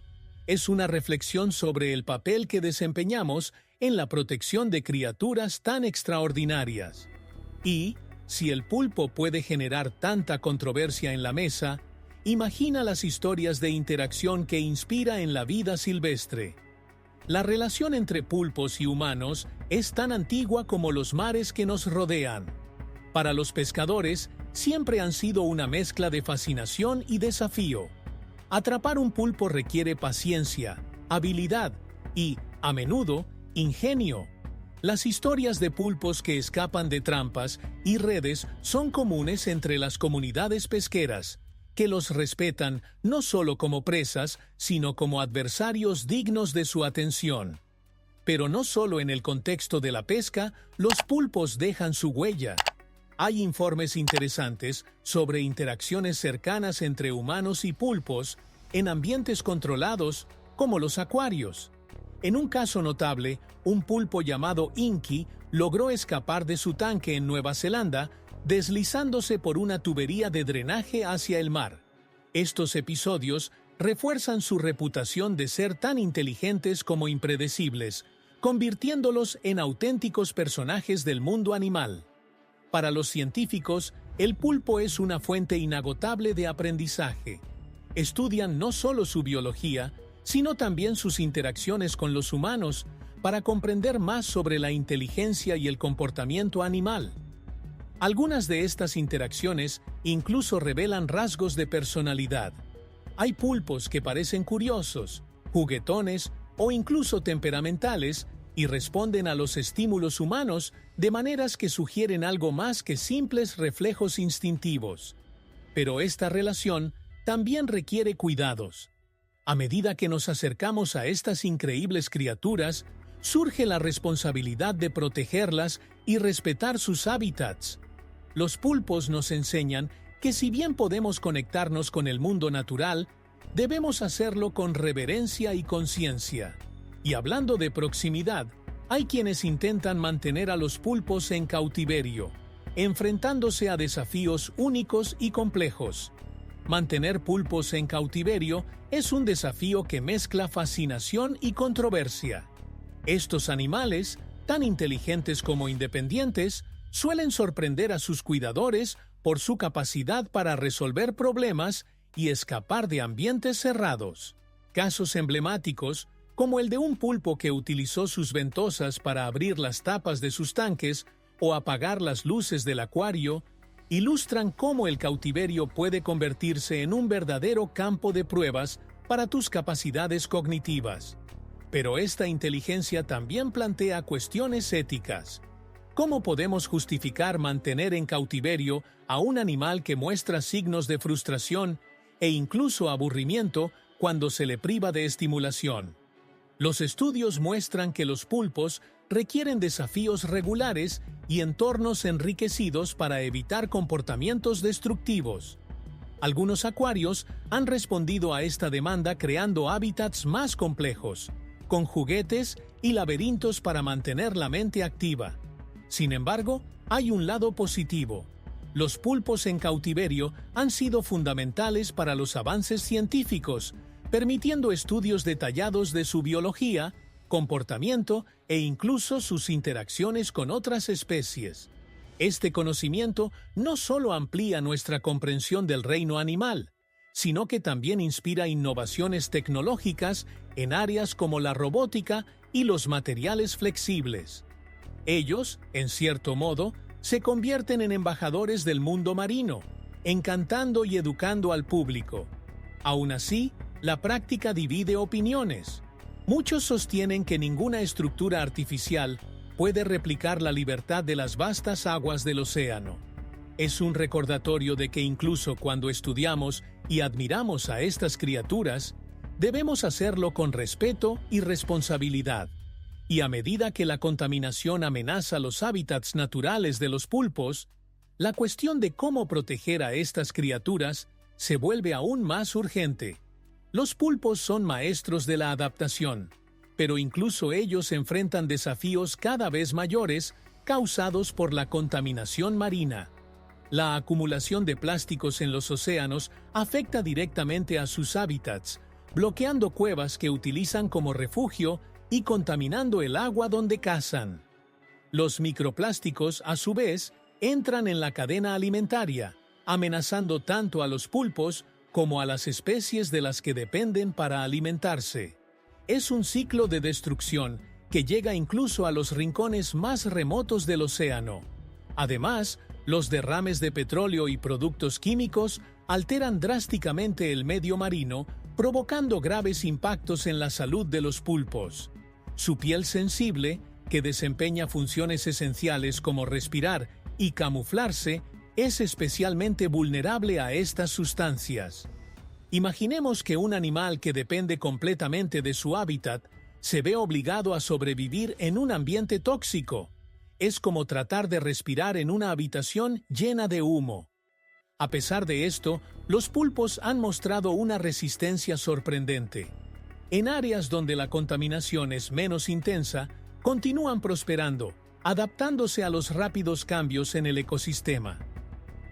es una reflexión sobre el papel que desempeñamos en la protección de criaturas tan extraordinarias. Y, si el pulpo puede generar tanta controversia en la mesa, imagina las historias de interacción que inspira en la vida silvestre. La relación entre pulpos y humanos es tan antigua como los mares que nos rodean. Para los pescadores, siempre han sido una mezcla de fascinación y desafío. Atrapar un pulpo requiere paciencia, habilidad y, a menudo, ingenio. Las historias de pulpos que escapan de trampas y redes son comunes entre las comunidades pesqueras, que los respetan no solo como presas, sino como adversarios dignos de su atención. Pero no solo en el contexto de la pesca, los pulpos dejan su huella. Hay informes interesantes sobre interacciones cercanas entre humanos y pulpos en ambientes controlados, como los acuarios. En un caso notable, un pulpo llamado Inky logró escapar de su tanque en Nueva Zelanda, deslizándose por una tubería de drenaje hacia el mar. Estos episodios refuerzan su reputación de ser tan inteligentes como impredecibles, convirtiéndolos en auténticos personajes del mundo animal. Para los científicos, el pulpo es una fuente inagotable de aprendizaje. Estudian no solo su biología, sino también sus interacciones con los humanos para comprender más sobre la inteligencia y el comportamiento animal. Algunas de estas interacciones incluso revelan rasgos de personalidad. Hay pulpos que parecen curiosos, juguetones o incluso temperamentales y responden a los estímulos humanos de maneras que sugieren algo más que simples reflejos instintivos. Pero esta relación también requiere cuidados. A medida que nos acercamos a estas increíbles criaturas, surge la responsabilidad de protegerlas y respetar sus hábitats. Los pulpos nos enseñan que si bien podemos conectarnos con el mundo natural, debemos hacerlo con reverencia y conciencia. Y hablando de proximidad, hay quienes intentan mantener a los pulpos en cautiverio, enfrentándose a desafíos únicos y complejos. Mantener pulpos en cautiverio es un desafío que mezcla fascinación y controversia. Estos animales, tan inteligentes como independientes, suelen sorprender a sus cuidadores por su capacidad para resolver problemas y escapar de ambientes cerrados. Casos emblemáticos, como el de un pulpo que utilizó sus ventosas para abrir las tapas de sus tanques o apagar las luces del acuario, ilustran cómo el cautiverio puede convertirse en un verdadero campo de pruebas para tus capacidades cognitivas. Pero esta inteligencia también plantea cuestiones éticas. ¿Cómo podemos justificar mantener en cautiverio a un animal que muestra signos de frustración e incluso aburrimiento cuando se le priva de estimulación? Los estudios muestran que los pulpos requieren desafíos regulares y entornos enriquecidos para evitar comportamientos destructivos. Algunos acuarios han respondido a esta demanda creando hábitats más complejos, con juguetes y laberintos para mantener la mente activa. Sin embargo, hay un lado positivo. Los pulpos en cautiverio han sido fundamentales para los avances científicos, permitiendo estudios detallados de su biología, comportamiento e incluso sus interacciones con otras especies. Este conocimiento no solo amplía nuestra comprensión del reino animal, sino que también inspira innovaciones tecnológicas en áreas como la robótica y los materiales flexibles. Ellos, en cierto modo, se convierten en embajadores del mundo marino, encantando y educando al público. Aún así, la práctica divide opiniones. Muchos sostienen que ninguna estructura artificial puede replicar la libertad de las vastas aguas del océano. Es un recordatorio de que incluso cuando estudiamos y admiramos a estas criaturas, debemos hacerlo con respeto y responsabilidad. Y a medida que la contaminación amenaza los hábitats naturales de los pulpos, la cuestión de cómo proteger a estas criaturas se vuelve aún más urgente. Los pulpos son maestros de la adaptación, pero incluso ellos enfrentan desafíos cada vez mayores causados por la contaminación marina. La acumulación de plásticos en los océanos afecta directamente a sus hábitats, bloqueando cuevas que utilizan como refugio y contaminando el agua donde cazan. Los microplásticos, a su vez, entran en la cadena alimentaria, amenazando tanto a los pulpos como a las especies de las que dependen para alimentarse. Es un ciclo de destrucción que llega incluso a los rincones más remotos del océano. Además, los derrames de petróleo y productos químicos alteran drásticamente el medio marino, provocando graves impactos en la salud de los pulpos. Su piel sensible, que desempeña funciones esenciales como respirar y camuflarse, es especialmente vulnerable a estas sustancias. Imaginemos que un animal que depende completamente de su hábitat se ve obligado a sobrevivir en un ambiente tóxico. Es como tratar de respirar en una habitación llena de humo. A pesar de esto, los pulpos han mostrado una resistencia sorprendente. En áreas donde la contaminación es menos intensa, continúan prosperando, adaptándose a los rápidos cambios en el ecosistema.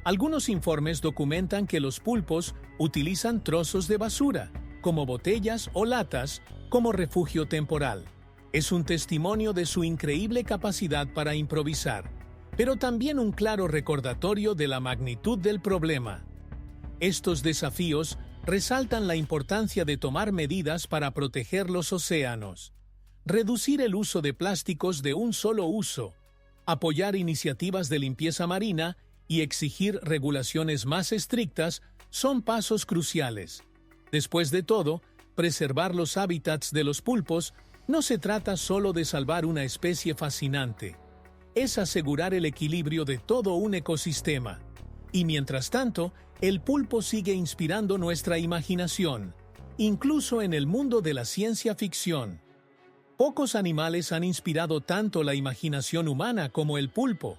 Algunos informes documentan que los pulpos utilizan trozos de basura, como botellas o latas, como refugio temporal. Es un testimonio de su increíble capacidad para improvisar, pero también un claro recordatorio de la magnitud del problema. Estos desafíos resaltan la importancia de tomar medidas para proteger los océanos, reducir el uso de plásticos de un solo uso, apoyar iniciativas de limpieza marina y exigir regulaciones más estrictas son pasos cruciales. Después de todo, preservar los hábitats de los pulpos no se trata solo de salvar una especie fascinante, es asegurar el equilibrio de todo un ecosistema. Y mientras tanto, el pulpo sigue inspirando nuestra imaginación, incluso en el mundo de la ciencia ficción. Pocos animales han inspirado tanto la imaginación humana como el pulpo.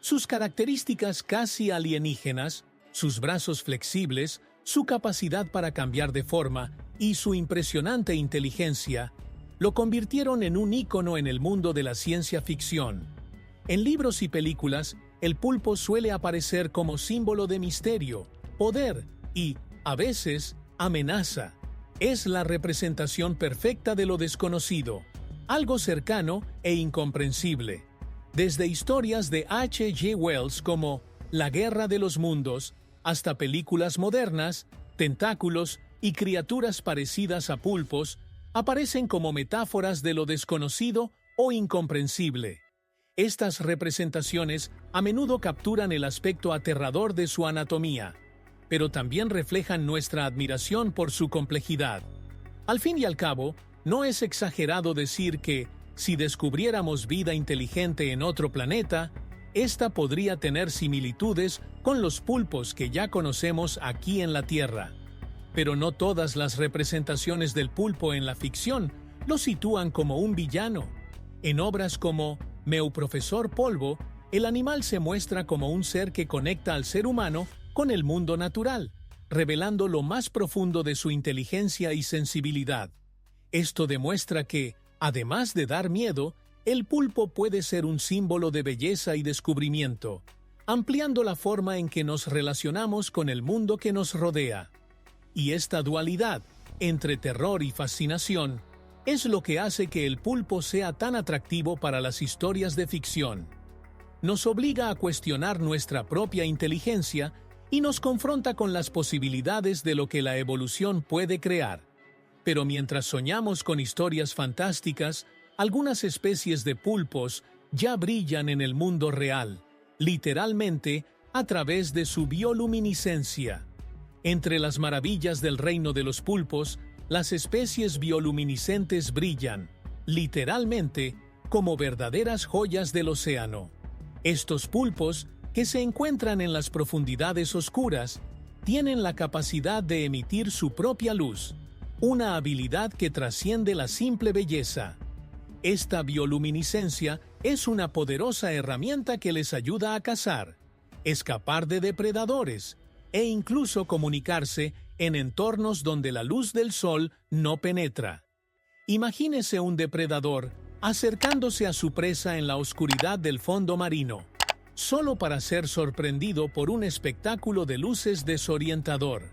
Sus características casi alienígenas, sus brazos flexibles, su capacidad para cambiar de forma y su impresionante inteligencia lo convirtieron en un ícono en el mundo de la ciencia ficción. En libros y películas, el pulpo suele aparecer como símbolo de misterio, poder y, a veces, amenaza. Es la representación perfecta de lo desconocido, algo cercano e incomprensible. Desde historias de H.G. Wells como La Guerra de los Mundos, hasta películas modernas, tentáculos y criaturas parecidas a pulpos aparecen como metáforas de lo desconocido o incomprensible. Estas representaciones a menudo capturan el aspecto aterrador de su anatomía, pero también reflejan nuestra admiración por su complejidad. Al fin y al cabo, no es exagerado decir que, si descubriéramos vida inteligente en otro planeta, esta podría tener similitudes con los pulpos que ya conocemos aquí en la Tierra. Pero no todas las representaciones del pulpo en la ficción lo sitúan como un villano. En obras como Meu Profesor Polvo, el animal se muestra como un ser que conecta al ser humano con el mundo natural, revelando lo más profundo de su inteligencia y sensibilidad. Esto demuestra que, además de dar miedo, el pulpo puede ser un símbolo de belleza y descubrimiento, ampliando la forma en que nos relacionamos con el mundo que nos rodea. Y esta dualidad, entre terror y fascinación, es lo que hace que el pulpo sea tan atractivo para las historias de ficción. Nos obliga a cuestionar nuestra propia inteligencia y nos confronta con las posibilidades de lo que la evolución puede crear. Pero mientras soñamos con historias fantásticas, algunas especies de pulpos ya brillan en el mundo real, literalmente a través de su bioluminiscencia. Entre las maravillas del reino de los pulpos, las especies bioluminiscentes brillan, literalmente, como verdaderas joyas del océano. Estos pulpos, que se encuentran en las profundidades oscuras, tienen la capacidad de emitir su propia luz, una habilidad que trasciende la simple belleza. Esta bioluminiscencia es una poderosa herramienta que les ayuda a cazar, escapar de depredadores e incluso comunicarse en entornos donde la luz del sol no penetra. Imagínese un depredador acercándose a su presa en la oscuridad del fondo marino, solo para ser sorprendido por un espectáculo de luces desorientador.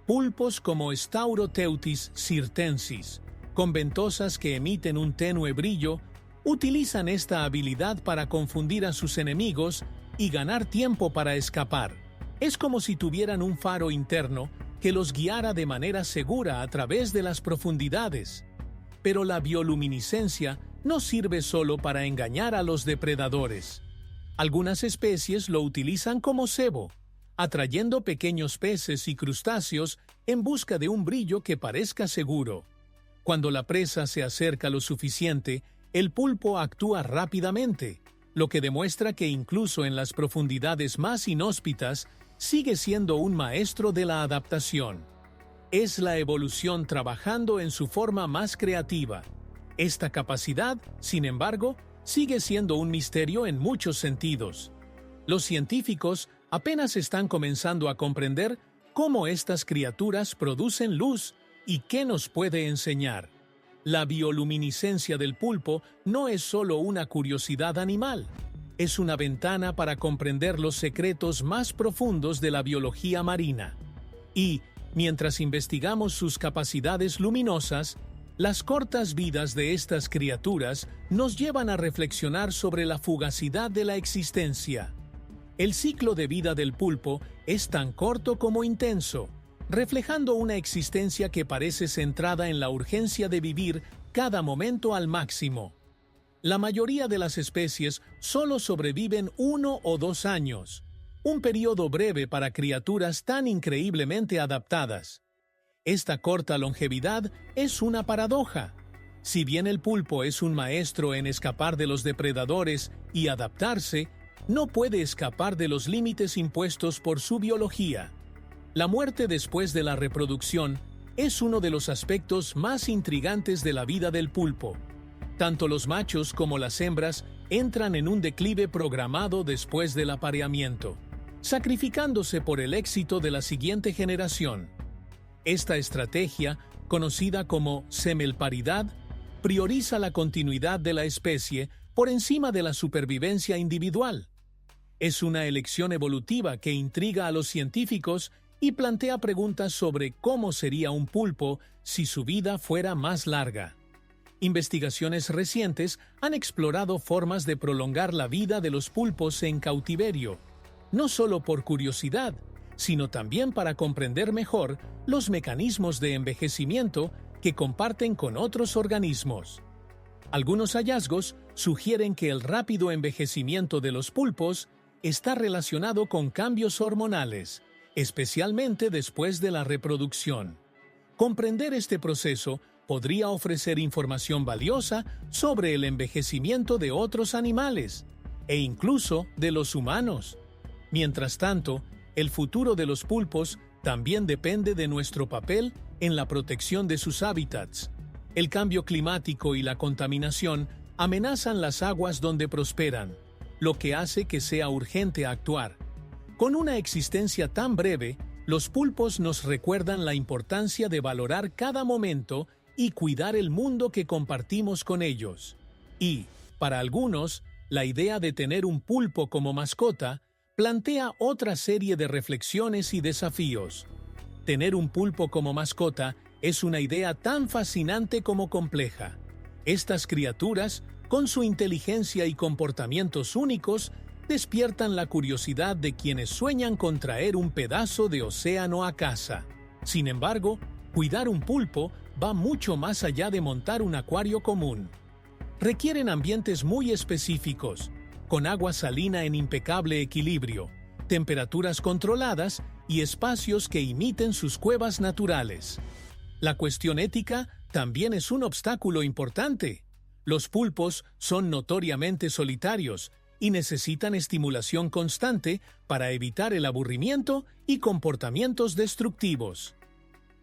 Pulpos como Stauroteuthis cirtensis, con ventosas que emiten un tenue brillo, utilizan esta habilidad para confundir a sus enemigos y ganar tiempo para escapar. Es como si tuvieran un faro interno que los guiara de manera segura a través de las profundidades. Pero la bioluminiscencia no sirve solo para engañar a los depredadores. Algunas especies lo utilizan como cebo, atrayendo pequeños peces y crustáceos en busca de un brillo que parezca seguro. Cuando la presa se acerca lo suficiente, el pulpo actúa rápidamente, lo que demuestra que incluso en las profundidades más inhóspitas sigue siendo un maestro de la adaptación. Es la evolución trabajando en su forma más creativa. Esta capacidad, sin embargo, sigue siendo un misterio en muchos sentidos. Los científicos apenas están comenzando a comprender cómo estas criaturas producen luz y qué nos puede enseñar. La bioluminiscencia del pulpo no es solo una curiosidad animal, es una ventana para comprender los secretos más profundos de la biología marina. Y, mientras investigamos sus capacidades luminosas, las cortas vidas de estas criaturas nos llevan a reflexionar sobre la fugacidad de la existencia. El ciclo de vida del pulpo es tan corto como intenso, reflejando una existencia que parece centrada en la urgencia de vivir cada momento al máximo. La mayoría de las especies solo sobreviven 1 o 2 años, un periodo breve para criaturas tan increíblemente adaptadas. Esta corta longevidad es una paradoja. Si bien el pulpo es un maestro en escapar de los depredadores y adaptarse, no puede escapar de los límites impuestos por su biología. La muerte después de la reproducción es uno de los aspectos más intrigantes de la vida del pulpo. Tanto los machos como las hembras entran en un declive programado después del apareamiento, sacrificándose por el éxito de la siguiente generación. Esta estrategia, conocida como semelparidad, prioriza la continuidad de la especie por encima de la supervivencia individual. Es una elección evolutiva que intriga a los científicos y plantea preguntas sobre cómo sería un pulpo si su vida fuera más larga. Investigaciones recientes han explorado formas de prolongar la vida de los pulpos en cautiverio, no solo por curiosidad, sino también para comprender mejor los mecanismos de envejecimiento que comparten con otros organismos. Algunos hallazgos sugieren que el rápido envejecimiento de los pulpos está relacionado con cambios hormonales, especialmente después de la reproducción. Comprender este proceso podría ofrecer información valiosa sobre el envejecimiento de otros animales, e incluso de los humanos. Mientras tanto, el futuro de los pulpos también depende de nuestro papel en la protección de sus hábitats. El cambio climático y la contaminación amenazan las aguas donde prosperan, lo que hace que sea urgente actuar. Con una existencia tan breve, los pulpos nos recuerdan la importancia de valorar cada momento y cuidar el mundo que compartimos con ellos. Y, para algunos, la idea de tener un pulpo como mascota plantea otra serie de reflexiones y desafíos. Tener un pulpo como mascota es una idea tan fascinante como compleja. Estas criaturas, con su inteligencia y comportamientos únicos, despiertan la curiosidad de quienes sueñan con traer un pedazo de océano a casa. Sin embargo, cuidar un pulpo va mucho más allá de montar un acuario común. Requieren ambientes muy específicos, con agua salina en impecable equilibrio, temperaturas controladas y espacios que imiten sus cuevas naturales. La cuestión ética también es un obstáculo importante. Los pulpos son notoriamente solitarios y necesitan estimulación constante para evitar el aburrimiento y comportamientos destructivos.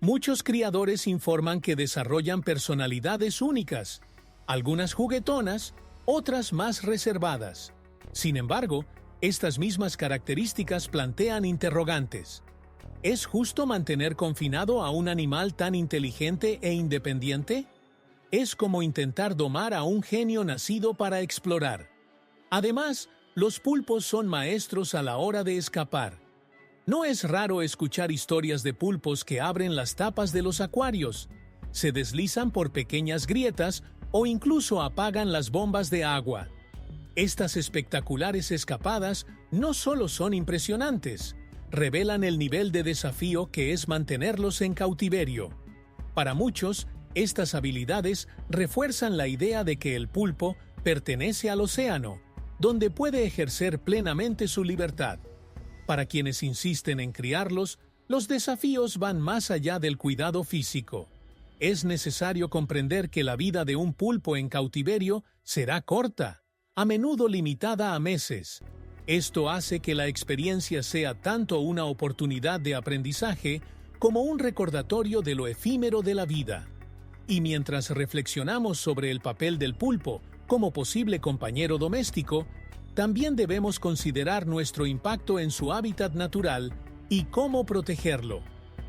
Muchos criadores informan que desarrollan personalidades únicas, algunas juguetonas, otras más reservadas. Sin embargo, estas mismas características plantean interrogantes. ¿Es justo mantener confinado a un animal tan inteligente e independiente? Es como intentar domar a un genio nacido para explorar. Además, los pulpos son maestros a la hora de escapar. No es raro escuchar historias de pulpos que abren las tapas de los acuarios, se deslizan por pequeñas grietas o incluso apagan las bombas de agua. Estas espectaculares escapadas no solo son impresionantes, revelan el nivel de desafío que es mantenerlos en cautiverio. Para muchos, estas habilidades refuerzan la idea de que el pulpo pertenece al océano, donde puede ejercer plenamente su libertad. Para quienes insisten en criarlos, los desafíos van más allá del cuidado físico. Es necesario comprender que la vida de un pulpo en cautiverio será corta, a menudo limitada a meses. Esto hace que la experiencia sea tanto una oportunidad de aprendizaje como un recordatorio de lo efímero de la vida. Y mientras reflexionamos sobre el papel del pulpo como posible compañero doméstico, también debemos considerar nuestro impacto en su hábitat natural y cómo protegerlo.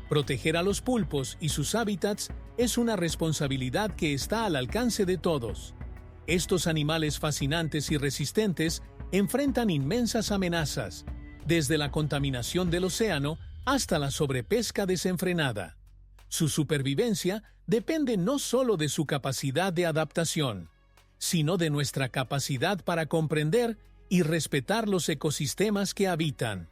Proteger a los pulpos y sus hábitats es una responsabilidad que está al alcance de todos. Estos animales fascinantes y resistentes enfrentan inmensas amenazas, desde la contaminación del océano hasta la sobrepesca desenfrenada. Su supervivencia depende no solo de su capacidad de adaptación, sino de nuestra capacidad para comprender y respetar los ecosistemas que habitan.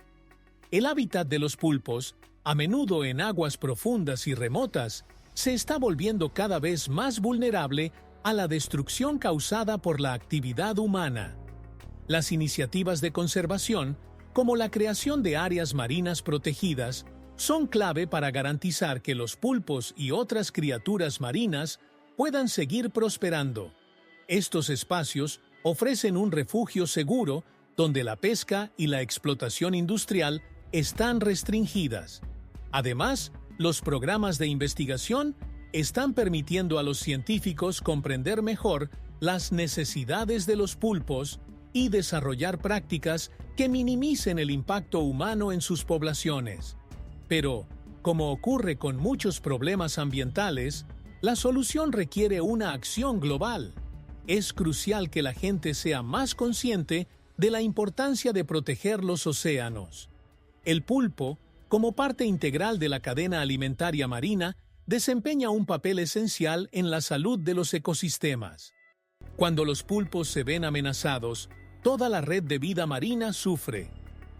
El hábitat de los pulpos, a menudo en aguas profundas y remotas, se está volviendo cada vez más vulnerable a la destrucción causada por la actividad humana. Las iniciativas de conservación, como la creación de áreas marinas protegidas, son clave para garantizar que los pulpos y otras criaturas marinas puedan seguir prosperando. Estos espacios ofrecen un refugio seguro donde la pesca y la explotación industrial están restringidas. Además, los programas de investigación están permitiendo a los científicos comprender mejor las necesidades de los pulpos y desarrollar prácticas que minimicen el impacto humano en sus poblaciones. Pero, como ocurre con muchos problemas ambientales, la solución requiere una acción global. Es crucial que la gente sea más consciente de la importancia de proteger los océanos. El pulpo, como parte integral de la cadena alimentaria marina, desempeña un papel esencial en la salud de los ecosistemas. Cuando los pulpos se ven amenazados, toda la red de vida marina sufre.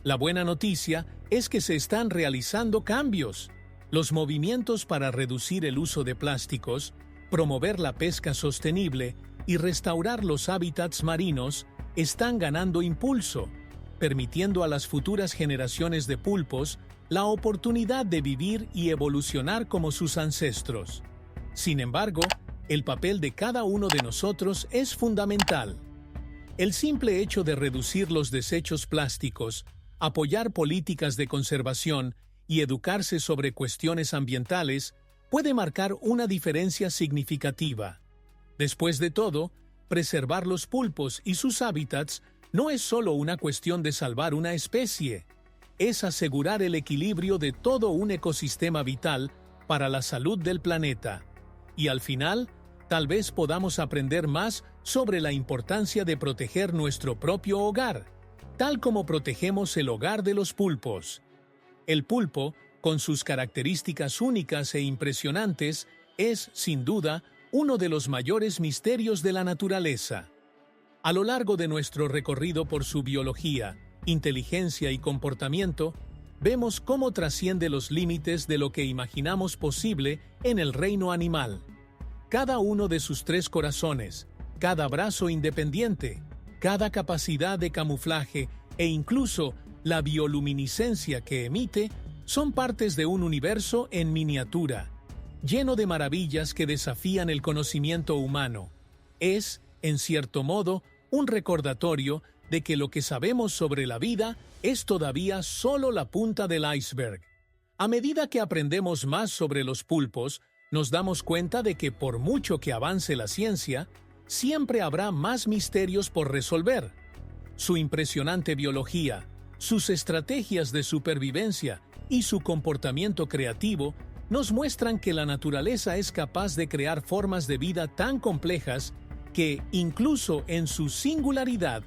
La buena noticia es que se están realizando cambios. Los movimientos para reducir el uso de plásticos, promover la pesca sostenible y restaurar los hábitats marinos están ganando impulso, permitiendo a las futuras generaciones de pulpos la oportunidad de vivir y evolucionar como sus ancestros. Sin embargo, el papel de cada uno de nosotros es fundamental. El simple hecho de reducir los desechos plásticos, apoyar políticas de conservación y educarse sobre cuestiones ambientales puede marcar una diferencia significativa. Después de todo, preservar los pulpos y sus hábitats no es solo una cuestión de salvar una especie, es asegurar el equilibrio de todo un ecosistema vital para la salud del planeta. Y al final, tal vez podamos aprender más sobre la importancia de proteger nuestro propio hogar, tal como protegemos el hogar de los pulpos. El pulpo, con sus características únicas e impresionantes, es, sin duda, uno de los mayores misterios de la naturaleza. A lo largo de nuestro recorrido por su biología, inteligencia y comportamiento, vemos cómo trasciende los límites de lo que imaginamos posible en el reino animal. Cada uno de sus tres corazones, cada brazo independiente, cada capacidad de camuflaje e incluso la bioluminiscencia que emite son partes de un universo en miniatura, lleno de maravillas que desafían el conocimiento humano. Es, en cierto modo, un recordatorio de que lo que sabemos sobre la vida es todavía solo la punta del iceberg. A medida que aprendemos más sobre los pulpos, nos damos cuenta de que por mucho que avance la ciencia, siempre habrá más misterios por resolver. Su impresionante biología, sus estrategias de supervivencia y su comportamiento creativo nos muestran que la naturaleza es capaz de crear formas de vida tan complejas que, incluso en su singularidad,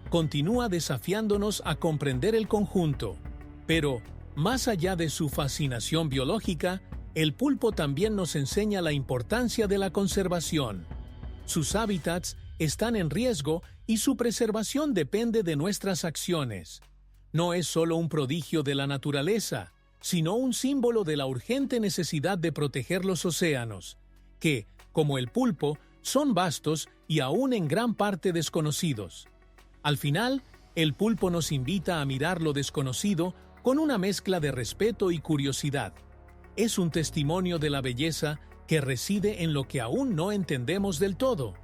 continúa desafiándonos a comprender el conjunto. Pero, Más allá de su fascinación biológica, el pulpo también nos enseña la importancia de la conservación. Sus hábitats están en riesgo y su preservación depende de nuestras acciones. No es solo un prodigio de la naturaleza, sino un símbolo de la urgente necesidad de proteger los océanos, que, como el pulpo, son vastos y aún en gran parte desconocidos. Al final, el pulpo nos invita a mirar lo desconocido con una mezcla de respeto y curiosidad. Es un testimonio de la belleza que reside en lo que aún no entendemos del todo.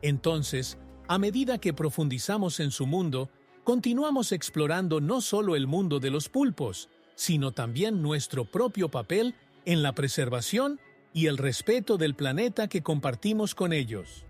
Entonces, a medida que profundizamos en su mundo, continuamos explorando no solo el mundo de los pulpos, sino también nuestro propio papel en la preservación y el respeto del planeta que compartimos con ellos.